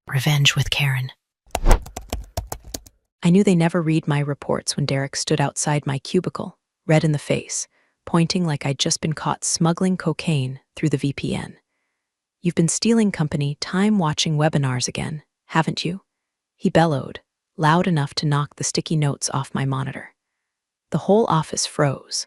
Revenge with Karen. I knew they never read my reports when Derek stood outside my cubicle, red in the face, pointing like I'd just been caught smuggling cocaine through the VPN. "You've been stealing company time-watching webinars again, haven't you?" he bellowed, loud enough to knock the sticky notes off my monitor. The whole office froze.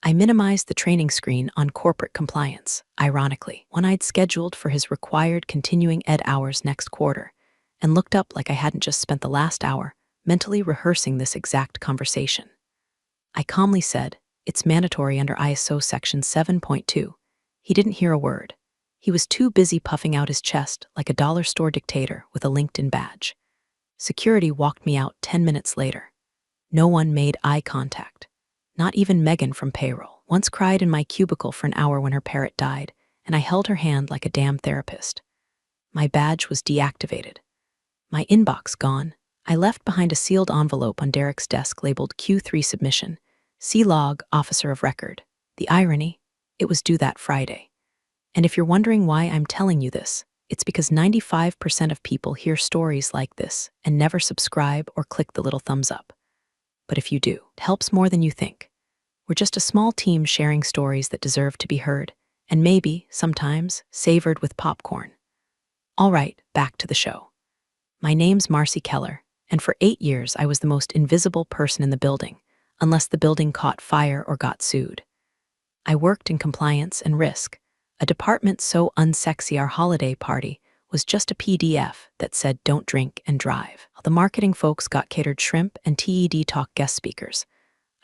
I minimized the training screen on corporate compliance, ironically, one I'd scheduled for his required continuing ed hours next quarter, and looked up like I hadn't just spent the last hour mentally rehearsing this exact conversation. I calmly said, "It's mandatory under ISO section 7.2. He didn't hear a word. He was too busy puffing out his chest like a dollar store dictator with a LinkedIn badge. Security walked me out 10 minutes later. No one made eye contact. Not even Megan from payroll. Once cried in my cubicle for an hour when her parrot died, and I held her hand like a damn therapist. My badge was deactivated. My inbox gone. I left behind a sealed envelope on Derek's desk labeled Q3 submission, C-Log, Officer of Record. The irony? It was due that Friday. And if you're wondering why I'm telling you this, it's because 95% of people hear stories like this and never subscribe or click the little thumbs up. But if you do, it helps more than you think. We're just a small team sharing stories that deserve to be heard, and maybe, sometimes, savored with popcorn. All right, back to the show. My name's Marcy Keller, and for 8 years I was the most invisible person in the building, unless the building caught fire or got sued. I worked in compliance and risk, a department so unsexy our holiday party was just a PDF that said don't drink and drive. The marketing folks got catered shrimp and TED Talk guest speakers.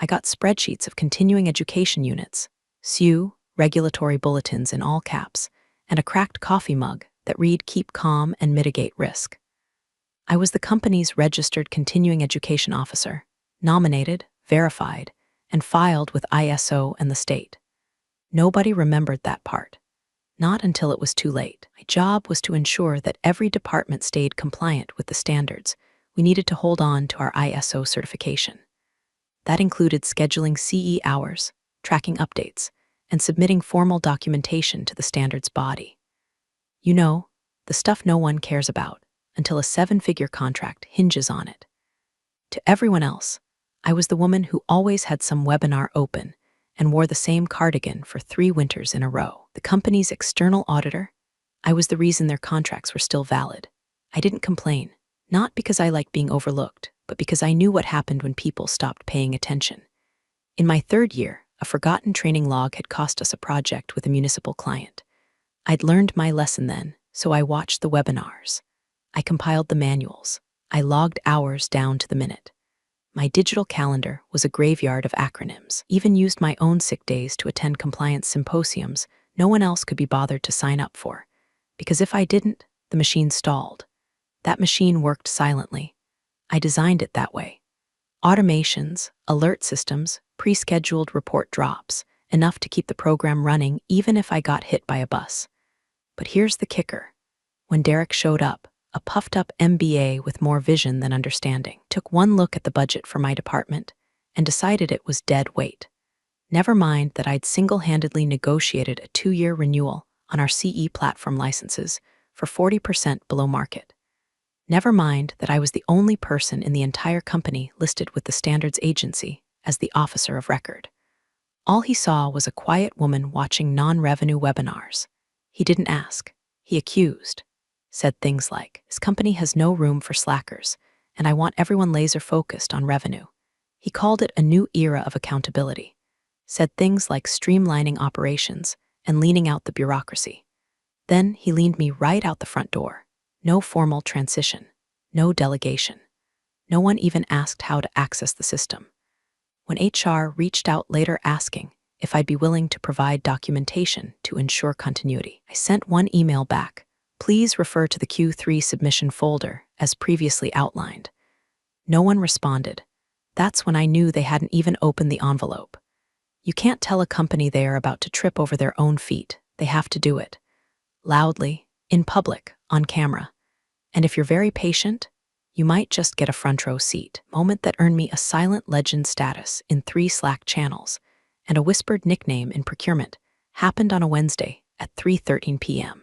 I got spreadsheets of continuing education units, SU, regulatory bulletins in all caps, and a cracked coffee mug that read keep calm and mitigate risk. I was the company's registered continuing education officer, nominated, verified, and filed with ISO and the state. Nobody remembered that part. Not until it was too late. My job was to ensure that every department stayed compliant with the standards. We needed to hold on to our ISO certification. That included scheduling CE hours, tracking updates, and submitting formal documentation to the standards body. You know, the stuff no one cares about until a 7-figure contract hinges on it. To everyone else, I was the woman who always had some webinar open and wore the same cardigan for 3 winters in a row. The company's external auditor, I was the reason their contracts were still valid. I didn't complain, not because I liked being overlooked, but because I knew what happened when people stopped paying attention. In my 3rd year, a forgotten training log had cost us a project with a municipal client. I'd learned my lesson then, so I watched the webinars. I compiled the manuals. I logged hours down to the minute. My digital calendar was a graveyard of acronyms. Even used my own sick days to attend compliance symposiums no one else could be bothered to sign up for, because if I didn't, the machine stalled. That machine worked silently. I designed it that way. Automations, alert systems, pre-scheduled report drops, enough to keep the program running even if I got hit by a bus. But here's the kicker. When Derek showed up, a puffed-up MBA with more vision than understanding, took one look at the budget for my department and decided it was dead weight. Never mind that I'd single-handedly negotiated a 2-year renewal on our CE platform licenses for 40% below market. Never mind that I was the only person in the entire company listed with the standards agency as the officer of record. All he saw was a quiet woman watching non-revenue webinars. He didn't ask. He accused. Said things like, "This company has no room for slackers, and I want everyone laser-focused on revenue." He called it a new era of accountability. Said things like streamlining operations and leaning out the bureaucracy. Then he leaned me right out the front door. No formal transition, no delegation. No one even asked how to access the system. When HR reached out later asking if I'd be willing to provide documentation to ensure continuity, I sent one email back. "Please refer to the Q3 submission folder as previously outlined." No one responded. That's when I knew they hadn't even opened the envelope. You can't tell a company they are about to trip over their own feet. They have to do it. Loudly, in public, on camera. And if you're very patient, you might just get a front row seat. Moment that earned me a silent legend status in 3 Slack channels and a whispered nickname in procurement happened on a Wednesday at 3:13 p.m.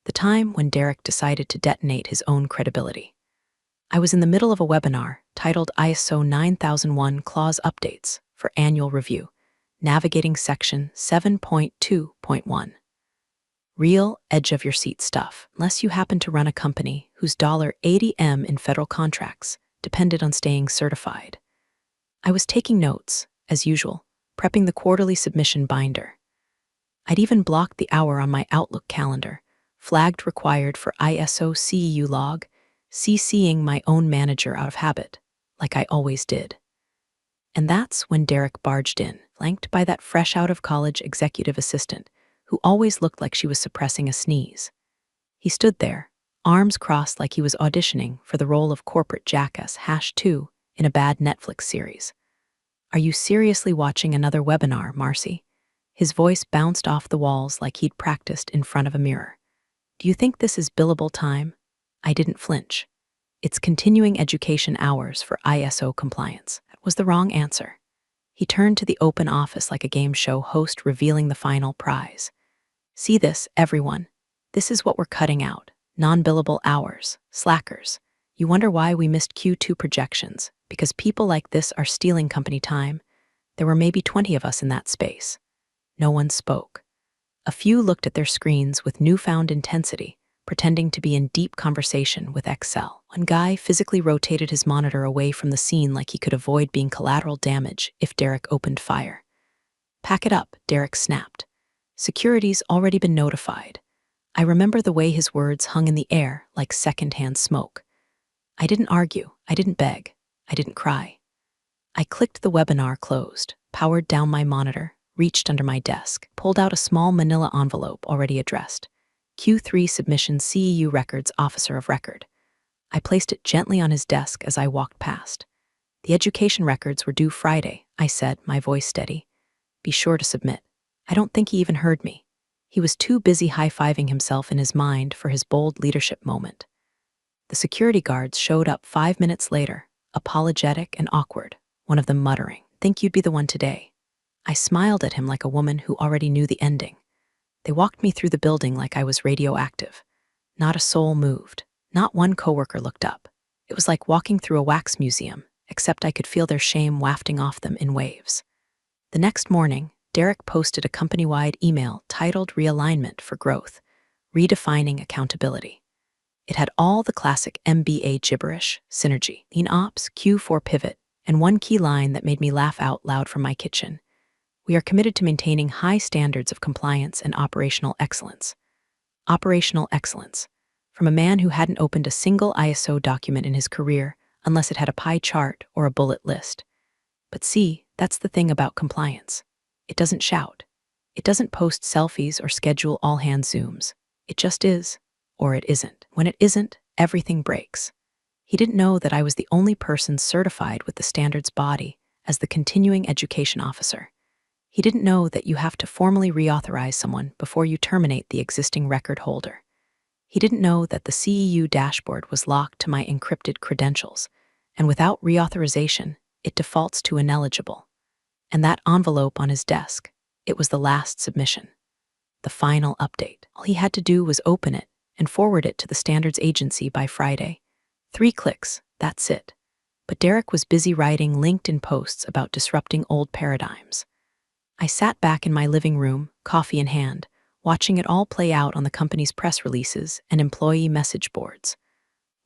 the time when Derek decided to detonate his own credibility. I was in the middle of a webinar titled ISO 9001 Clause Updates for Annual Review, navigating Section 7.2.1. Real edge-of-your-seat stuff, unless you happen to run a company whose $80M in federal contracts depended on staying certified. I was taking notes, as usual, prepping the quarterly submission binder. I'd even blocked the hour on my Outlook calendar, flagged required for ISO CEU log, CCing my own manager out of habit, like I always did. And that's when Derek barged in, flanked by that fresh-out-of-college executive assistant who always looked like she was suppressing a sneeze. He stood there, arms crossed like he was auditioning for the role of corporate jackass #2 in a bad Netflix series. "Are you seriously watching another webinar, Marcy?" His voice bounced off the walls like he'd practiced in front of a mirror. "Do you think this is billable time?" I didn't flinch. "It's continuing education hours for ISO compliance." That was the wrong answer. He turned to the open office like a game show host revealing the final prize. "See this, everyone. This is what we're cutting out. Non-billable hours, slackers. You wonder why we missed Q2 projections? Because people like this are stealing company time. There were maybe 20 of us in that space." No one spoke. A few looked at their screens with newfound intensity, pretending to be in deep conversation with Excel. One guy physically rotated his monitor away from the scene like he could avoid being collateral damage if Derek opened fire. "Pack it up," Derek snapped. "Security's already been notified." I remember the way his words hung in the air like secondhand smoke. I didn't argue, I didn't beg, I didn't cry. I clicked the webinar closed, powered down my monitor, reached under my desk, pulled out a small manila envelope already addressed. Q3 Submission CEU Records Officer of Record. I placed it gently on his desk as I walked past. "The education records were due Friday," I said, my voice steady. "Be sure to submit." I don't think he even heard me. He was too busy high-fiving himself in his mind for his bold leadership moment. The security guards showed up 5 minutes later, apologetic and awkward, one of them muttering, "Think you'd be the one today." I smiled at him like a woman who already knew the ending. They walked me through the building like I was radioactive. Not a soul moved. Not one coworker looked up. It was like walking through a wax museum, except I could feel their shame wafting off them in waves. The next morning, Derek posted a company-wide email titled Realignment for Growth, Redefining Accountability. It had all the classic MBA gibberish, synergy, lean ops, Q4 pivot, and one key line that made me laugh out loud from my kitchen. "We are committed to maintaining high standards of compliance and operational excellence." Operational excellence. From a man who hadn't opened a single ISO document in his career unless it had a pie chart or a bullet list. But see, that's the thing about compliance. It doesn't shout. It doesn't post selfies or schedule all-hands Zooms. It just is, or it isn't. When it isn't, everything breaks. He didn't know that I was the only person certified with the standards body as the continuing education officer. He didn't know that you have to formally reauthorize someone before you terminate the existing record holder. He didn't know that the CEU dashboard was locked to my encrypted credentials, and without reauthorization, it defaults to ineligible. And that envelope on his desk, it was the last submission. The final update. All he had to do was open it and forward it to the standards agency by Friday. 3 clicks, that's it. But Derek was busy writing LinkedIn posts about disrupting old paradigms. I sat back in my living room, coffee in hand, watching it all play out on the company's press releases and employee message boards.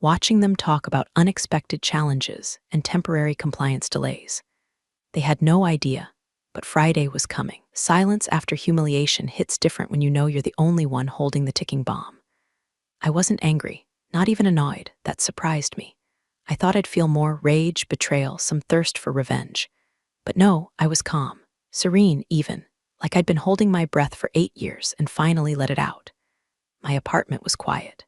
Watching them talk about unexpected challenges and temporary compliance delays. They had no idea, but Friday was coming. Silence after humiliation hits different when you know you're the only one holding the ticking bomb. I wasn't angry, not even annoyed. That surprised me. I thought I'd feel more rage, betrayal, some thirst for revenge. But no, I was calm, serene even, like I'd been holding my breath for 8 years and finally let it out. My apartment was quiet.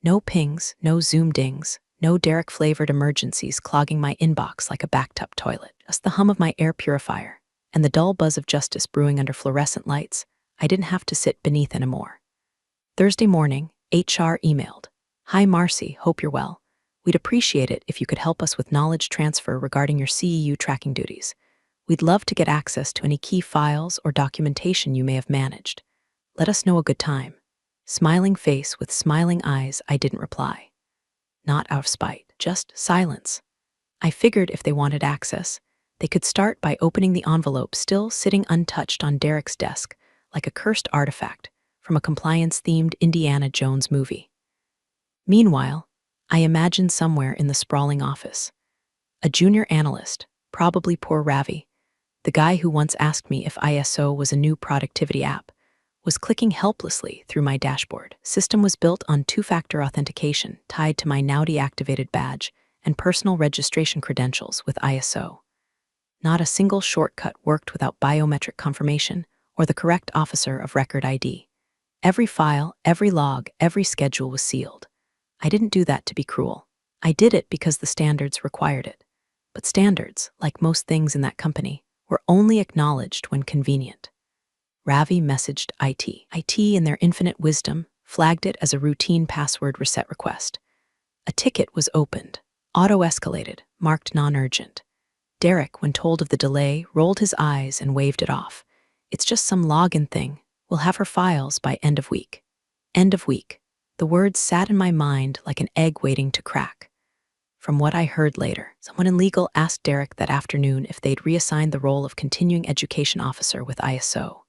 No pings, no Zoom dings, no Derek-flavored emergencies clogging my inbox like a backed-up toilet. Just the hum of my air purifier and the dull buzz of justice brewing under fluorescent lights I didn't have to sit beneath anymore. Thursday morning, HR emailed, "Hi Marcy, hope you're well. We'd appreciate it if you could help us with knowledge transfer regarding your CEU tracking duties. We'd love to get access to any key files or documentation you may have managed. Let us know a good time." Smiling face with smiling eyes, I didn't reply. Not out of spite, just silence. I figured if they wanted access, they could start by opening the envelope still sitting untouched on Derek's desk, like a cursed artifact from a compliance-themed Indiana Jones movie. Meanwhile, I imagined somewhere in the sprawling office, a junior analyst, probably poor Ravi, the guy who once asked me if ISO was a new productivity app, was clicking helplessly through my dashboard. System was built on two-factor authentication tied to my now deactivated badge and personal registration credentials with ISO. Not a single shortcut worked without biometric confirmation or the correct officer of record ID. Every file, every log, every schedule was sealed. I didn't do that to be cruel. I did it because the standards required it. But standards, like most things in that company, were only acknowledged when convenient. Ravi messaged IT. IT, in their infinite wisdom, flagged it as a routine password reset request. A ticket was opened, auto-escalated, marked non-urgent. Derek, when told of the delay, rolled his eyes and waved it off. It's just some login thing. We'll have her files by end of week. End of week. The words sat in my mind like an egg waiting to crack. From what I heard later, someone in legal asked Derek that afternoon if they'd reassigned the role of continuing education officer with ISO.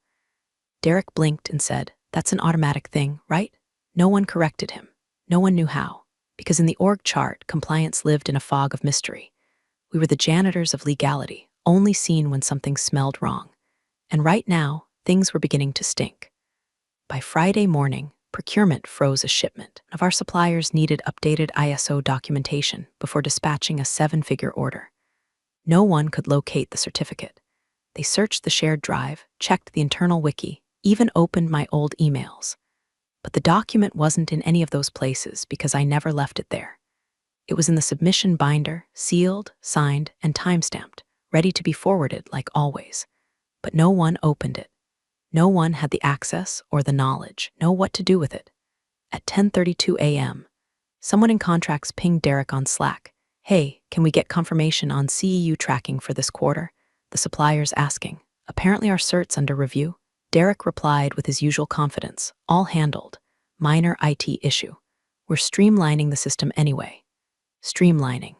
Derek blinked and said, "That's an automatic thing, right?" No one corrected him. No one knew how, because in the org chart, compliance lived in a fog of mystery. We were the janitors of legality, only seen when something smelled wrong. And right now, things were beginning to stink. By Friday morning, procurement froze a shipment. One of our suppliers needed updated ISO documentation before dispatching a 7-figure order. No one could locate the certificate. They searched the shared drive, checked the internal wiki, even opened my old emails. But the document wasn't in any of those places because I never left it there. It was in the submission binder, sealed, signed, and timestamped, ready to be forwarded like always. But no one opened it. No one had the access or the knowledge, know what to do with it. At 10:32 a.m., someone in contracts pinged Derek on Slack. "Hey, can we get confirmation on CEU tracking for this quarter?" The supplier's asking. "Apparently our cert's under review." Derek replied with his usual confidence, "All handled. Minor IT issue. We're streamlining the system anyway." Streamlining.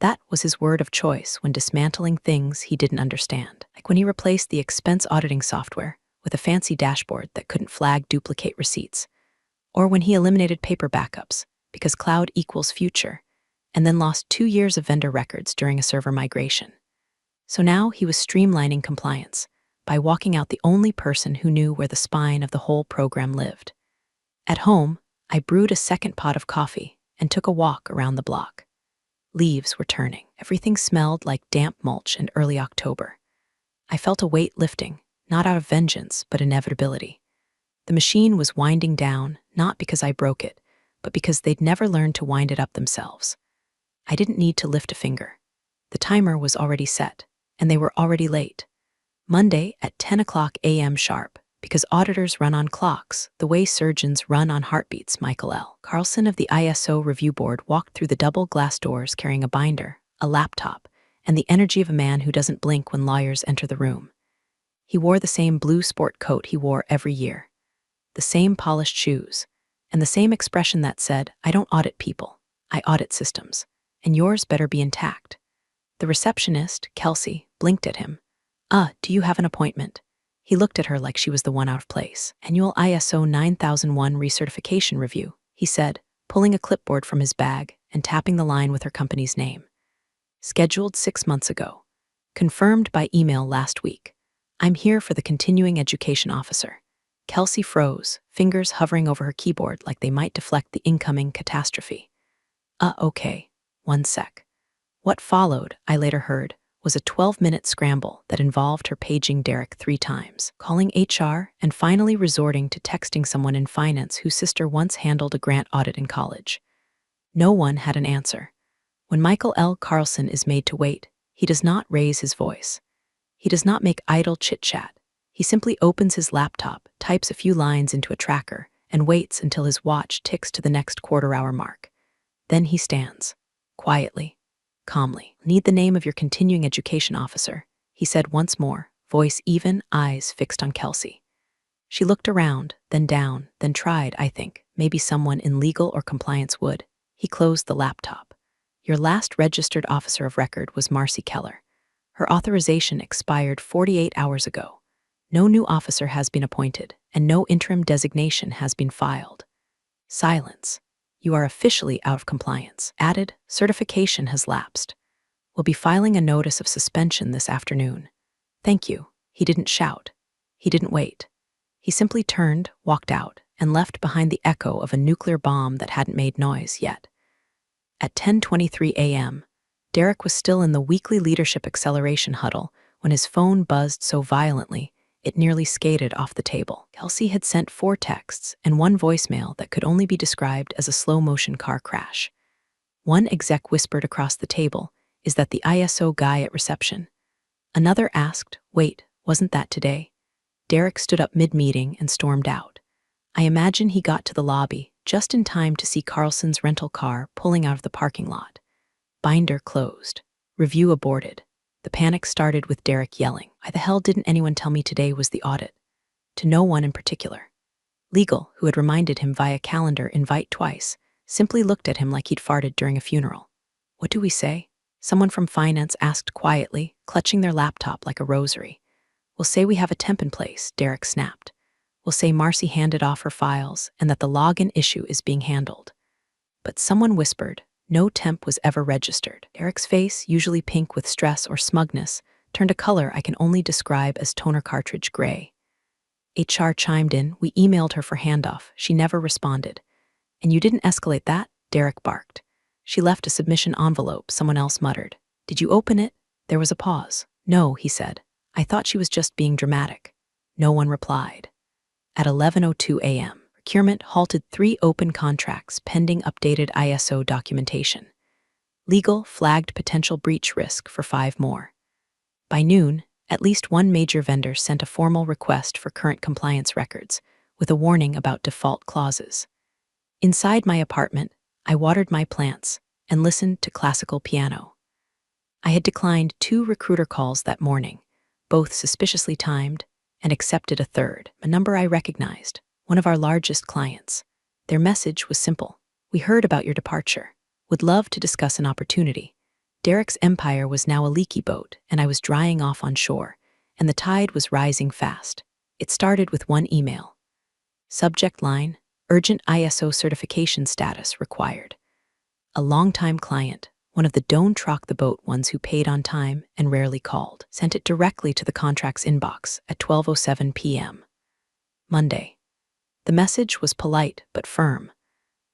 That was his word of choice when dismantling things he didn't understand. Like when he replaced the expense auditing software with a fancy dashboard that couldn't flag duplicate receipts. Or when he eliminated paper backups because cloud equals future, and then lost 2 years of vendor records during a server migration. So now he was streamlining compliance by walking out the only person who knew where the spine of the whole program lived. At home, I brewed a second pot of coffee and took a walk around the block. Leaves were turning. Everything smelled like damp mulch and early October. I felt a weight lifting, not out of vengeance, but inevitability. The machine was winding down, not because I broke it, but because they'd never learned to wind it up themselves. I didn't need to lift a finger. The timer was already set, and they were already late. Monday at 10 o'clock a.m. sharp, because auditors run on clocks, the way surgeons run on heartbeats. Michael L. Carlson of the ISO review board walked through the double glass doors carrying a binder, a laptop, and the energy of a man who doesn't blink when lawyers enter the room. He wore the same blue sport coat he wore every year, the same polished shoes, and the same expression that said, "I don't audit people, I audit systems, and yours better be intact." The receptionist, Kelsey, blinked at him. Do you have an appointment?" He looked at her like she was the one out of place. "Annual ISO 9001 recertification review," he said, pulling a clipboard from his bag and tapping the line with her company's name. "Scheduled 6 months ago. Confirmed by email last week. I'm here for the continuing education officer." Kelsey froze, fingers hovering over her keyboard like they might deflect the incoming catastrophe. Okay. 1 sec." What followed, I later heard, was a 12-minute scramble that involved her paging Derek 3 times, calling HR, and finally resorting to texting someone in finance whose sister once handled a grant audit in college. No one had an answer. When Michael L. Carlson is made to wait, he does not raise his voice. He does not make idle chit-chat. He simply opens his laptop, types a few lines into a tracker, and waits until his watch ticks to the next quarter-hour mark. Then he stands, quietly, calmly. "Need the name of your continuing education officer," he said once more, voice even, eyes fixed on Kelsey. She looked around, then down, then tried, I think, maybe someone in legal or compliance would. He closed the laptop. Your last registered officer of record was Marcy Keller. Her authorization expired 48 hours ago. No new officer has been appointed, and no interim designation has been filed. Silence. You are officially out of compliance. Added, certification has lapsed. We'll be filing a notice of suspension this afternoon. Thank you. He didn't shout. He didn't wait. He simply turned, walked out, and left behind the echo of a nuclear bomb that hadn't made noise yet. At 10:23 a.m., Derek was still in the weekly leadership acceleration huddle when his phone buzzed so violently it nearly skated off the table. Kelsey had sent 4 texts and 1 voicemail that could only be described as a slow-motion car crash. One exec whispered across the table, "Is that the ISO guy at reception?" Another asked, "Wait, wasn't that today?" Derek stood up mid-meeting and stormed out. I imagine he got to the lobby just in time to see Carlson's rental car pulling out of the parking lot. Binder closed. Review aborted. The panic started with Derek yelling, "Why the hell didn't anyone tell me today was the audit?" To no one in particular. Legal, who had reminded him via calendar invite twice, simply looked at him like he'd farted during a funeral. "What do we say?" Someone from finance asked quietly, clutching their laptop like a rosary. "We'll say we have a temp in place," Derek snapped. "We'll say Marcy handed off her files and that the login issue is being handled." But someone whispered, "No temp was ever registered." Derek's face, usually pink with stress or smugness, turned a color I can only describe as toner cartridge gray. HR chimed in, "We emailed her for handoff. She never responded." "And you didn't escalate that?" Derek barked. "She left a submission envelope," someone else muttered. "Did you open it?" There was a pause. "No," he said. "I thought she was just being dramatic." No one replied. At 11:02 a.m., procurement halted 3 open contracts pending updated ISO documentation. Legal flagged potential breach risk for 5 more. By noon, at least one major vendor sent a formal request for current compliance records, with a warning about default clauses. Inside my apartment, I watered my plants and listened to classical piano. I had declined 2 recruiter calls that morning, both suspiciously timed, and accepted a third, a number I recognized, one of our largest clients. Their message was simple. "We heard about your departure. Would love to discuss an opportunity." Derek's empire was now a leaky boat, and I was drying off on shore, and the tide was rising fast. It started with one email. Subject line, "Urgent ISO certification status required." A longtime client, one of the don't trock the boat ones who paid on time and rarely called, sent it directly to the contract's inbox at 12:07 p.m. Monday. The message was polite but firm.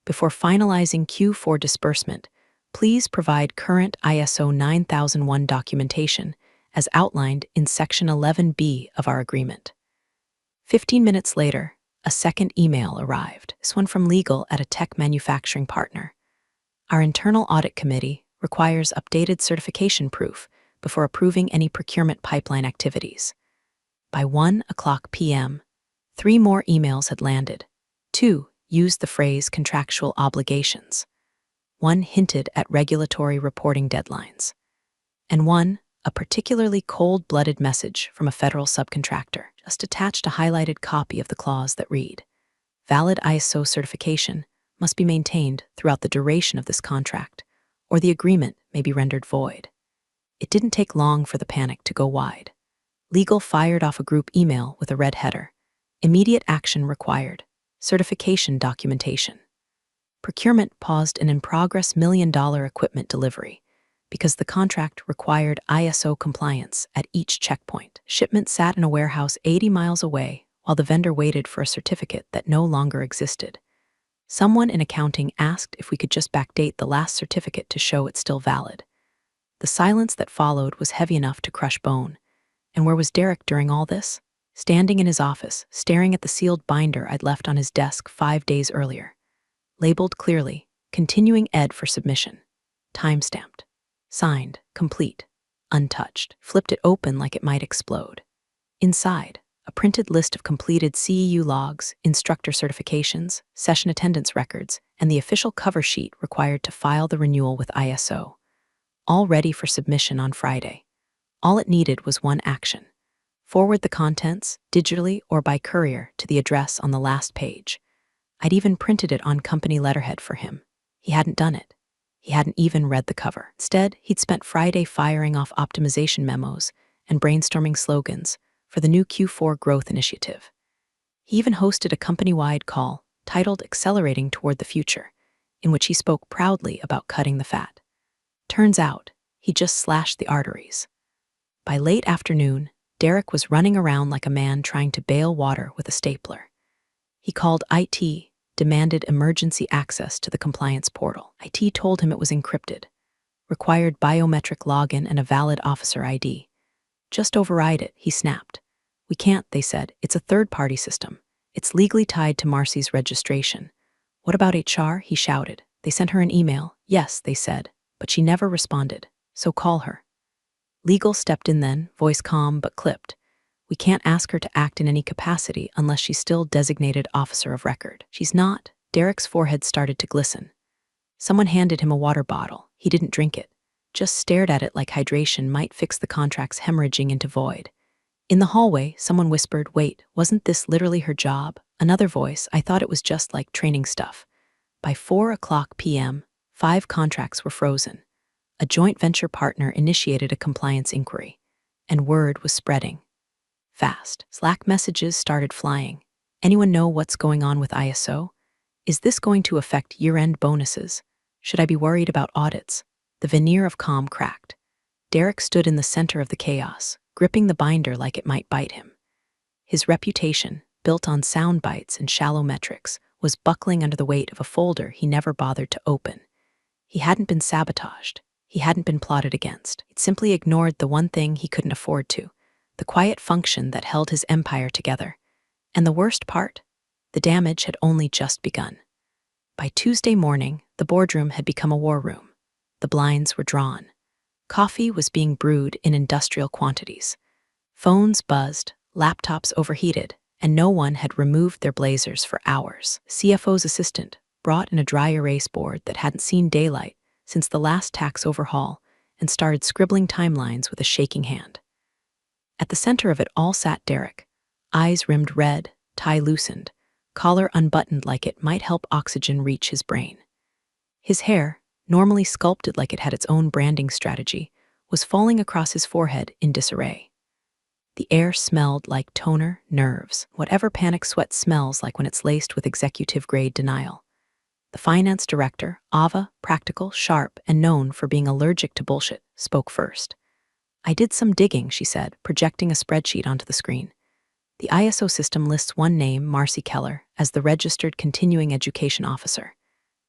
"Before finalizing Q4 disbursement, please provide current ISO 9001 documentation as outlined in Section 11B of our agreement." 15 minutes later, a second email arrived, this one from legal at a tech manufacturing partner. "Our internal audit committee requires updated certification proof before approving any procurement pipeline activities." By 1:00 p.m., 3 more emails had landed. 2 used the phrase contractual obligations. 1 hinted at regulatory reporting deadlines. And 1, a particularly cold-blooded message from a federal subcontractor, just attached a highlighted copy of the clause that read, "Valid ISO certification must be maintained throughout the duration of this contract, or the agreement may be rendered void." It didn't take long for the panic to go wide. Legal fired off a group email with a red header. "Immediate action required. Certification documentation." Procurement paused an in-progress $1 million equipment delivery because the contract required ISO compliance at each checkpoint. Shipment sat in a warehouse 80 miles away while the vendor waited for a certificate that no longer existed. Someone in accounting asked if we could just backdate the last certificate to show it's still valid. The silence that followed was heavy enough to crush bone. And where was Derek during all this? Standing in his office, staring at the sealed binder I'd left on his desk 5 days earlier. Labeled clearly, "Continuing Ed for submission." Time-stamped. Signed, complete, untouched. Flipped it open like it might explode. Inside, a printed list of completed CEU logs, instructor certifications, session attendance records, and the official cover sheet required to file the renewal with ISO. All ready for submission on Friday. All it needed was one action. Forward the contents, digitally or by courier, to the address on the last page. I'd even printed it on company letterhead for him. He hadn't done it. He hadn't even read the cover. Instead, he'd spent Friday firing off optimization memos and brainstorming slogans for the new Q4 growth initiative. He even hosted a company-wide call titled Accelerating Toward the Future, in which he spoke proudly about cutting the fat. Turns out, he just slashed the arteries. By late afternoon, Derek was running around like a man trying to bail water with a stapler. He called IT, demanded emergency access to the compliance portal. IT told him it was encrypted, required biometric login and a valid officer ID. Just override it, he snapped. We can't, they said. It's a third-party system. It's legally tied to Marcy's registration. What about HR? He shouted. They sent her an email. Yes, they said, but she never responded. So call her. Legal stepped in then, voice calm but clipped. We can't ask her to act in any capacity unless she's still designated officer of record. She's not. Derek's forehead started to glisten. Someone handed him a water bottle. He didn't drink it, just stared at it like hydration might fix the contract's hemorrhaging into void. In the hallway, someone whispered, wait, wasn't this literally her job? Another voice, I thought it was just like training stuff. By 4:00 p.m., 5 contracts were frozen. A joint venture partner initiated a compliance inquiry, and word was spreading. Fast. Slack messages started flying. Anyone know what's going on with ISO? Is this going to affect year-end bonuses? Should I be worried about audits? The veneer of calm cracked. Derek stood in the center of the chaos, gripping the binder like it might bite him. His reputation, built on sound bites and shallow metrics, was buckling under the weight of a folder he never bothered to open. He hadn't been sabotaged. He hadn't been plotted against. He'd simply ignored the one thing he couldn't afford to, the quiet function that held his empire together. And the worst part? The damage had only just begun. By Tuesday morning, the boardroom had become a war room. The blinds were drawn. Coffee was being brewed in industrial quantities. Phones buzzed, laptops overheated, and no one had removed their blazers for hours. CFO's assistant brought in a dry erase board that hadn't seen daylight since the last tax overhaul and started scribbling timelines with a shaking hand. At the center of it all sat Derek, eyes rimmed red, tie loosened, collar unbuttoned like it might help oxygen reach his brain. His hair, normally sculpted like it had its own branding strategy, was falling across his forehead in disarray. The air smelled like toner, nerves, whatever panic sweat smells like when it's laced with executive-grade denial. The finance director, Ava, practical, sharp, and known for being allergic to bullshit, spoke first. I did some digging, she said, projecting a spreadsheet onto the screen. The ISO system lists one name, Marcy Keller, as the registered continuing education officer.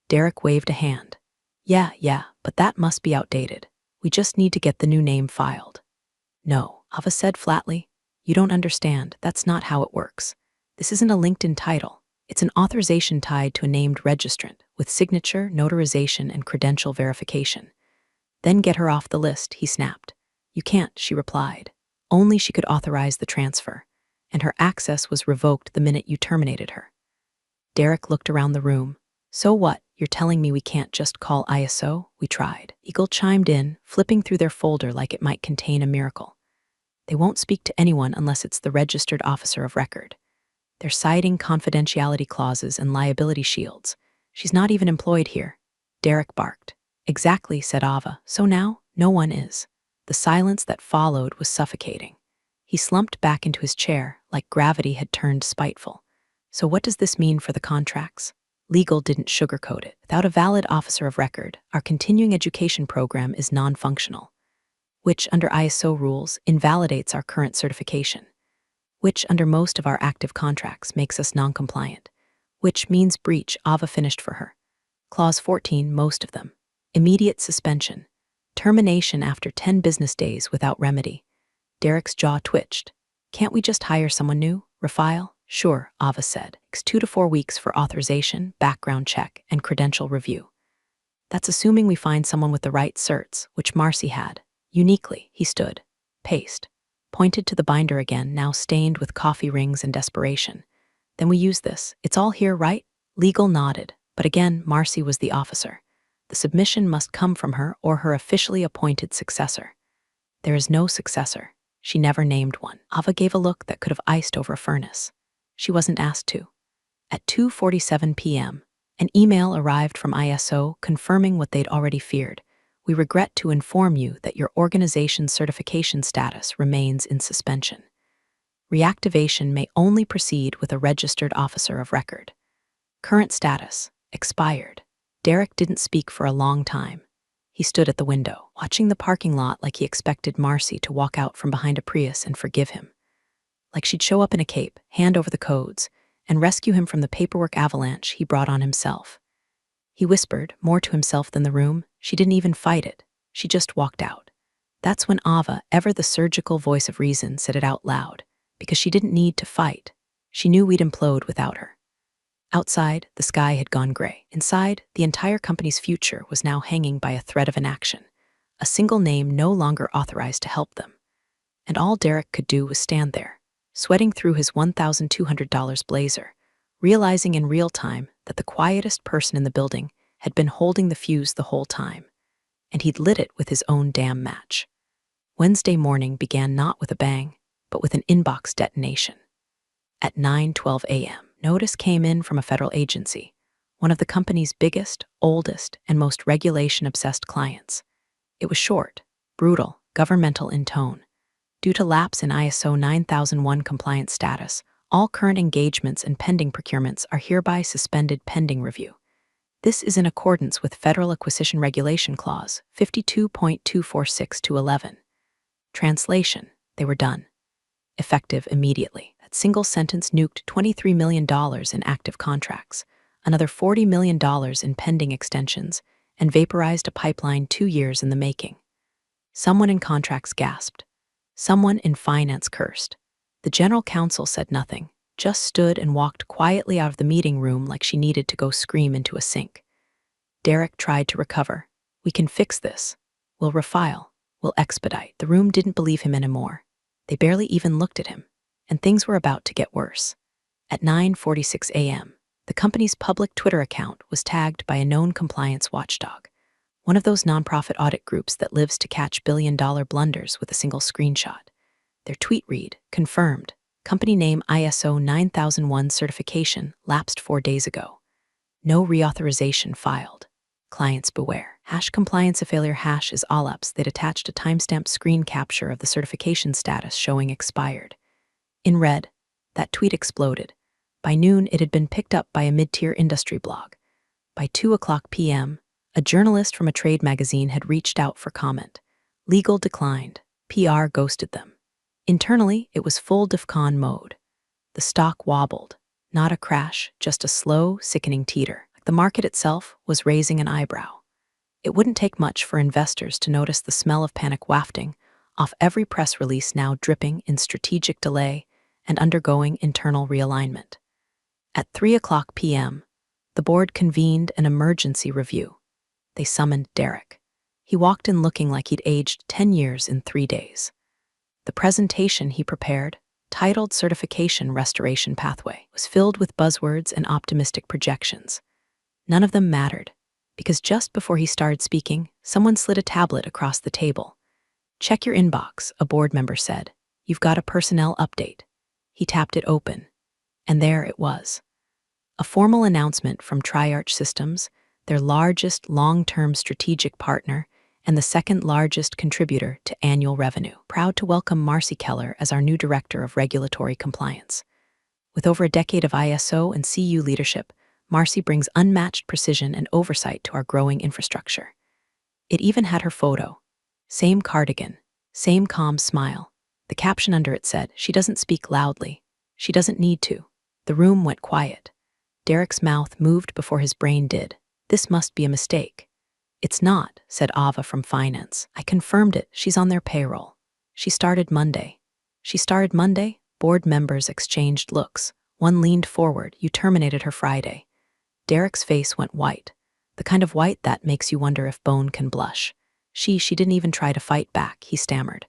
Derek waved a hand. Yeah, but that must be outdated. We just need to get the new name filed. No, Ava said flatly. You don't understand. That's not how it works. This isn't a LinkedIn title. It's an authorization tied to a named registrant with signature, notarization, and credential verification. Then get her off the list, he snapped. You can't, she replied. Only she could authorize the transfer, and her access was revoked the minute you terminated her. Derek looked around the room. So what? You're telling me we can't just call ISO? We tried. Eagle chimed in, flipping through their folder like it might contain a miracle. They won't speak to anyone unless it's the registered officer of record. They're citing confidentiality clauses and liability shields. She's not even employed here. Derek barked. Exactly, said Ava. So now, no one is. The silence that followed was suffocating. He slumped back into his chair, like gravity had turned spiteful. So what does this mean for the contracts? Legal didn't sugarcoat it. Without a valid officer of record, our continuing education program is non-functional, which, under ISO rules, invalidates our current certification, which, under most of our active contracts, makes us non-compliant, which means breach. Ava finished for her. Clause 14, most of them. Immediate suspension. Termination after 10 business days without remedy. Derek's jaw twitched. Can't we just hire someone new? Refile? Sure, Ava said. It's 2 to 4 weeks for authorization, background check, and credential review. That's assuming we find someone with the right certs, which Marcy had. Uniquely, he stood. Paced. Pointed to the binder again, now stained with coffee rings and desperation. Then we use this. It's all here, right? Legal nodded. But again, Marcy was the officer. The submission must come from her or her officially appointed successor. There is no successor. She never named one. Ava gave a look that could have iced over a furnace. She wasn't asked to. At 2:47 p.m., an email arrived from ISO confirming what they'd already feared. We regret to inform you that your organization's certification status remains in suspension. Reactivation may only proceed with a registered officer of record. Current status: expired. Derek didn't speak for a long time. He stood at the window, watching the parking lot like he expected Marcy to walk out from behind a Prius and forgive him. Like she'd show up in a cape, hand over the codes, and rescue him from the paperwork avalanche he brought on himself. He whispered, more to himself than the room. She didn't even fight it. She just walked out. That's when Ava, ever the surgical voice of reason, said it out loud, because she didn't need to fight. She knew we'd implode without her. Outside, the sky had gone gray. Inside, the entire company's future was now hanging by a thread of inaction, a single name no longer authorized to help them. And all Derek could do was stand there, sweating through his $1,200 blazer, realizing in real time that the quietest person in the building had been holding the fuse the whole time, and he'd lit it with his own damn match. Wednesday morning began not with a bang, but with an inbox detonation. At 9:12 a.m., notice came in from a federal agency, one of the company's biggest, oldest, and most regulation-obsessed clients. It was short, brutal, governmental in tone. Due to lapse in ISO 9001 compliance status, all current engagements and pending procurements are hereby suspended pending review. This is in accordance with Federal Acquisition Regulation Clause 52.246-11. Translation: they were done. Effective immediately. That single sentence nuked $23 million in active contracts, another $40 million in pending extensions, and vaporized a pipeline 2 years in the making. Someone in contracts gasped. Someone in finance cursed. The general counsel said nothing, just stood and walked quietly out of the meeting room like she needed to go scream into a sink. Derek tried to recover. We can fix this. We'll refile. We'll expedite. The room didn't believe him anymore. They barely even looked at him, and things were about to get worse. At 9:46 a.m., the company's public Twitter account was tagged by a known compliance watchdog, one of those nonprofit audit groups that lives to catch billion-dollar blunders with a single screenshot. Their tweet read, confirmed, company name ISO 9001 certification lapsed 4 days ago. No reauthorization filed. Clients beware. #compliance a failure hash is all ups. They'd attached a timestamped screen capture of the certification status showing expired. In red, that tweet exploded. By noon, it had been picked up by a mid-tier industry blog. By 2:00 p.m., a journalist from a trade magazine had reached out for comment. Legal declined. PR ghosted them. Internally, it was full DEFCON mode. The stock wobbled. Not a crash, just a slow, sickening teeter. The market itself was raising an eyebrow. It wouldn't take much for investors to notice the smell of panic wafting off every press release now dripping in strategic delay and undergoing internal realignment. At 3:00 p.m., the board convened an emergency review. They summoned Derek. He walked in looking like he'd aged 10 years in 3 days. The presentation he prepared, titled Certification Restoration Pathway, was filled with buzzwords and optimistic projections. None of them mattered, because just before he started speaking, someone slid a tablet across the table. "Check your inbox," a board member said. "You've got a personnel update." He tapped it open, and there it was. A formal announcement from Triarch Systems, their largest long-term strategic partner and the second largest contributor to annual revenue. Proud to welcome Marcy Keller as our new Director of Regulatory Compliance. With over a decade of ISO and CU leadership, Marcy brings unmatched precision and oversight to our growing infrastructure. It even had her photo. Same cardigan, same calm smile. The caption under it said, "She doesn't speak loudly. She doesn't need to." The room went quiet. Derek's mouth moved before his brain did. This must be a mistake. "It's not," said Ava from finance. "I confirmed it. She's on their payroll. She started Monday." "She started Monday?" Board members exchanged looks. One leaned forward. "You terminated her Friday." Derek's face went white, the kind of white that makes you wonder if bone can blush. She didn't even try to fight back," he stammered.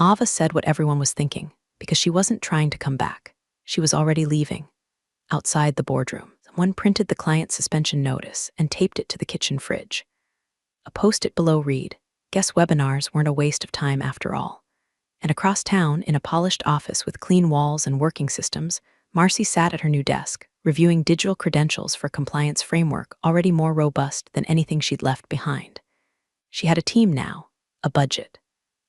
Ava said what everyone was thinking, because she wasn't trying to come back. She was already leaving. Outside the boardroom, someone printed the client suspension notice and taped it to the kitchen fridge. A post-it below read, "Guess webinars weren't a waste of time after all." And across town, in a polished office with clean walls and working systems, Marcy sat at her new desk, reviewing digital credentials for compliance framework already more robust than anything she'd left behind. She had a team now, a budget,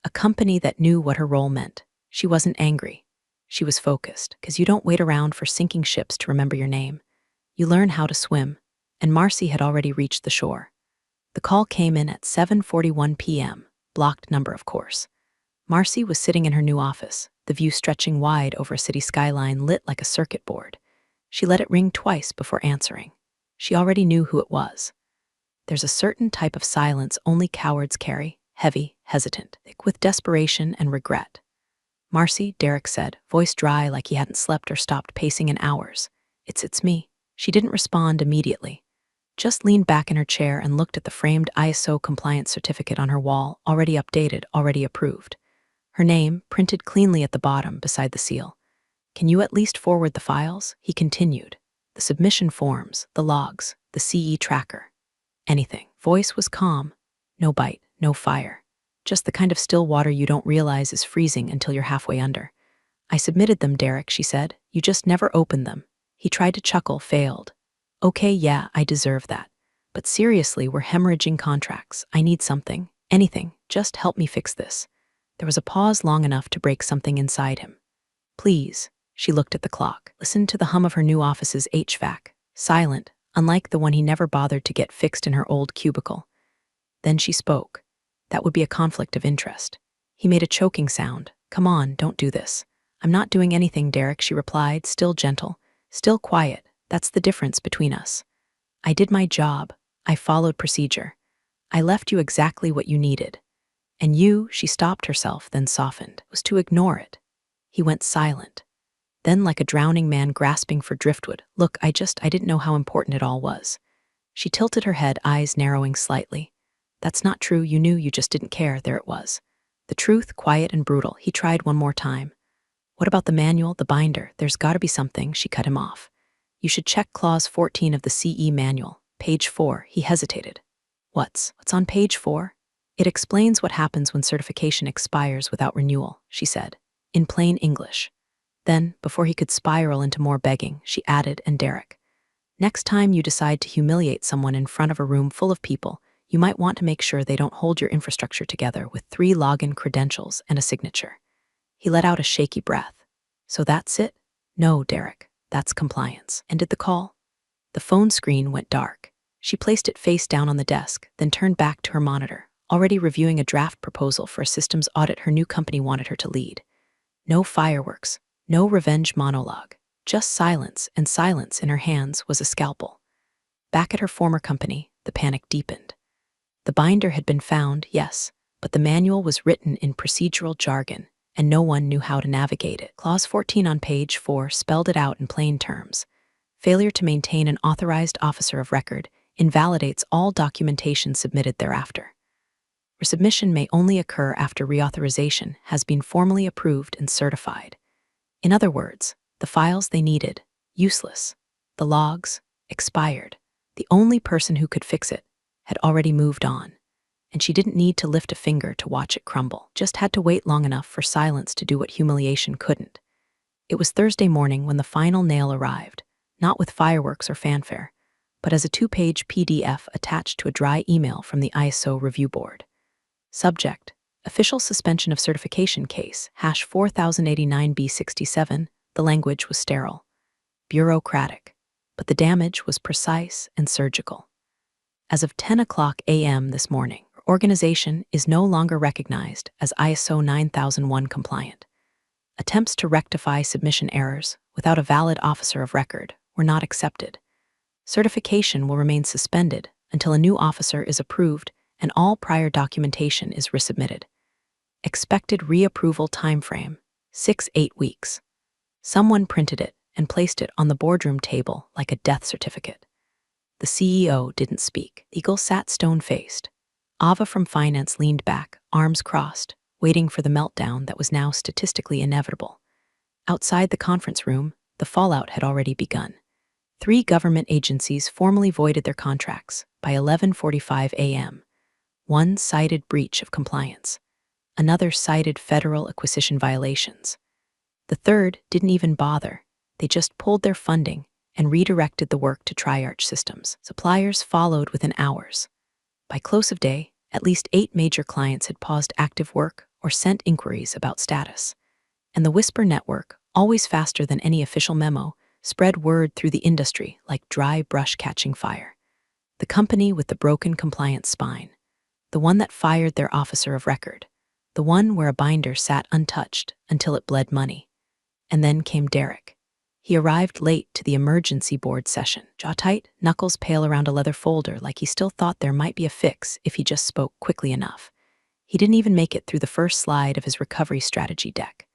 a company that knew what her role meant. She wasn't angry. She was focused, because you don't wait around for sinking ships to remember your name. You learn how to swim, and Marcy had already reached the shore. The call came in at 7:41 p.m., blocked number, of course. Marcy was sitting in her new office, the view stretching wide over a city skyline lit like a circuit board. She let it ring twice before answering. She already knew who it was. There's a certain type of silence only cowards carry, heavy, hesitant, thick with desperation and regret. "Marcy," Derek said, voice dry like he hadn't slept or stopped pacing in hours. It's me." She didn't respond immediately. Just leaned back in her chair and looked at the framed ISO compliance certificate on her wall, already updated, already approved. Her name, printed cleanly at the bottom beside the seal. "Can you at least forward the files?" he continued. "The submission forms, the logs, the CE tracker. Anything." Voice was calm. No bite, no fire. Just the kind of still water you don't realize is freezing until you're halfway under. "I submitted them, Derek," she said. "You just never opened them." He tried to chuckle, failed. "Okay, yeah, I deserve that. But seriously, we're hemorrhaging contracts. I need something, anything, just help me fix this." There was a pause long enough to break something inside him. "Please." She looked at the clock, listened to the hum of her new office's HVAC, silent, unlike the one he never bothered to get fixed in her old cubicle. Then she spoke. That would be a conflict of interest. He made a choking sound. "Come on, don't do this." "I'm not doing anything, Derek," she replied, still gentle, still quiet. "That's the difference between us. I did my job. I followed procedure. I left you exactly what you needed. And you," she stopped herself, then softened, "was to ignore it." He went silent. Then, like a drowning man grasping for driftwood, "Look, I didn't know how important it all was." She tilted her head, eyes narrowing slightly. "That's not true. You knew, you just didn't care." There it was. The truth, quiet and brutal. He tried one more time. "What about the manual, the binder? There's got to be something." She cut him off. "You should check clause 14 of the CE manual, page 4. He hesitated. What's on page 4? "It explains what happens when certification expires without renewal," she said, in plain English. Then, before he could spiral into more begging, she added, "And Derek, next time you decide to humiliate someone in front of a room full of people, you might want to make sure they don't hold your infrastructure together with 3 login credentials and a signature." He let out a shaky breath. "So that's it?" "No, Derek, that's compliance." Ended the call. The phone screen went dark. She placed it face down on the desk, then turned back to her monitor, already reviewing a draft proposal for a systems audit her new company wanted her to lead. No fireworks, no revenge monologue, just silence, and silence in her hands was a scalpel. Back at her former company, the panic deepened. The binder had been found, yes, but the manual was written in procedural jargon, and no one knew how to navigate it. Clause 14 on page 4 spelled it out in plain terms. Failure to maintain an authorized officer of record invalidates all documentation submitted thereafter. Resubmission may only occur after reauthorization has been formally approved and certified. In other words, the files they needed, useless. The logs, expired. The only person who could fix it had already moved on, and she didn't need to lift a finger to watch it crumble, just had to wait long enough for silence to do what humiliation couldn't. It was Thursday morning when the final nail arrived, not with fireworks or fanfare, but as a 2-page PDF attached to a dry email from the ISO review board. Subject: Official Suspension of Certification Case, #4089B67. The language was sterile, bureaucratic, but the damage was precise and surgical. As of 10 o'clock a.m. this morning, her organization is no longer recognized as ISO 9001 compliant. Attempts to rectify submission errors without a valid officer of record were not accepted. Certification will remain suspended until a new officer is approved and all prior documentation is resubmitted. Expected reapproval timeframe, 6-8 weeks. Someone printed it and placed it on the boardroom table like a death certificate. The CEO didn't speak. Eagle sat stone-faced. Ava from finance leaned back, arms crossed, waiting for the meltdown that was now statistically inevitable. Outside the conference room, the fallout had already begun. 3 government agencies formally voided their contracts by 11:45 a.m. One cited breach of compliance. Another cited federal acquisition violations. The third didn't even bother. They just pulled their funding and redirected the work to Triarch Systems. Suppliers followed within hours. By close of day, at least 8 major clients had paused active work or sent inquiries about status. And the Whisper network, always faster than any official memo, spread word through the industry like dry brush catching fire. The company with the broken compliance spine, the one that fired their officer of record, the one where a binder sat untouched until it bled money. And then came Derek. He arrived late to the emergency board session, jaw tight, knuckles pale around a leather folder like he still thought there might be a fix if he just spoke quickly enough. He didn't even make it through the first slide of his recovery strategy deck.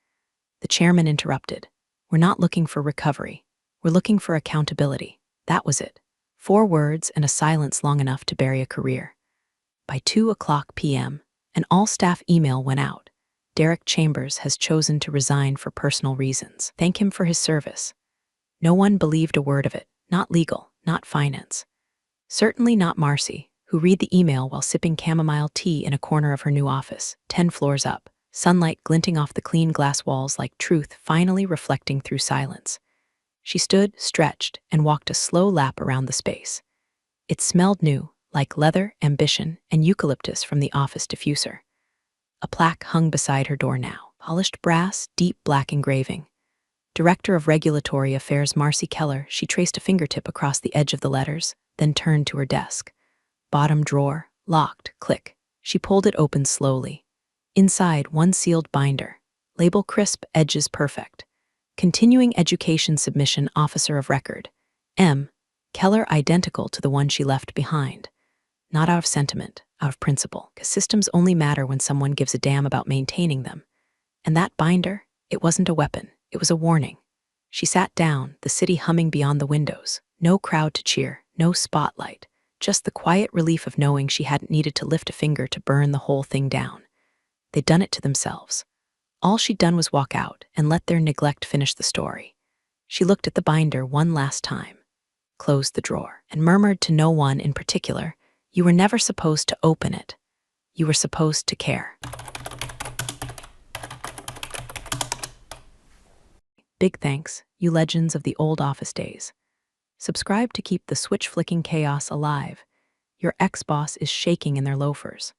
The chairman interrupted. "We're not looking for recovery. We're looking for accountability." That was it. 4 words and a silence long enough to bury a career. By 2:00 p.m., an all-staff email went out. Derek Chambers has chosen to resign for personal reasons. Thank him for his service. No one believed a word of it. Not legal, not finance. Certainly not Marcy, who read the email while sipping chamomile tea in a corner of her new office, 10 floors up, sunlight glinting off the clean glass walls like truth finally reflecting through silence. She stood, stretched, and walked a slow lap around the space. It smelled new, like leather, ambition, and eucalyptus from the office diffuser. A plaque hung beside her door now, polished brass, deep black engraving. Director of Regulatory Affairs Marcy Keller. She traced a fingertip across the edge of the letters, then turned to her desk. Bottom drawer, locked, click. She pulled it open slowly. Inside, one sealed binder. Label crisp, edges perfect. Continuing Education Submission Officer of Record. M. Keller identical to the one she left behind. Not out of sentiment, out of principle, because systems only matter when someone gives a damn about maintaining them. And that binder, it wasn't a weapon, it was a warning. She sat down, the city humming beyond the windows. No crowd to cheer, no spotlight, just the quiet relief of knowing she hadn't needed to lift a finger to burn the whole thing down. They'd done it to themselves. All she'd done was walk out and let their neglect finish the story. She looked at the binder one last time, closed the drawer, and murmured to no one in particular, "You were never supposed to open it. You were supposed to care." Big thanks, you legends of the old office days. Subscribe to keep the switch-flicking chaos alive. Your ex-boss is shaking in their loafers.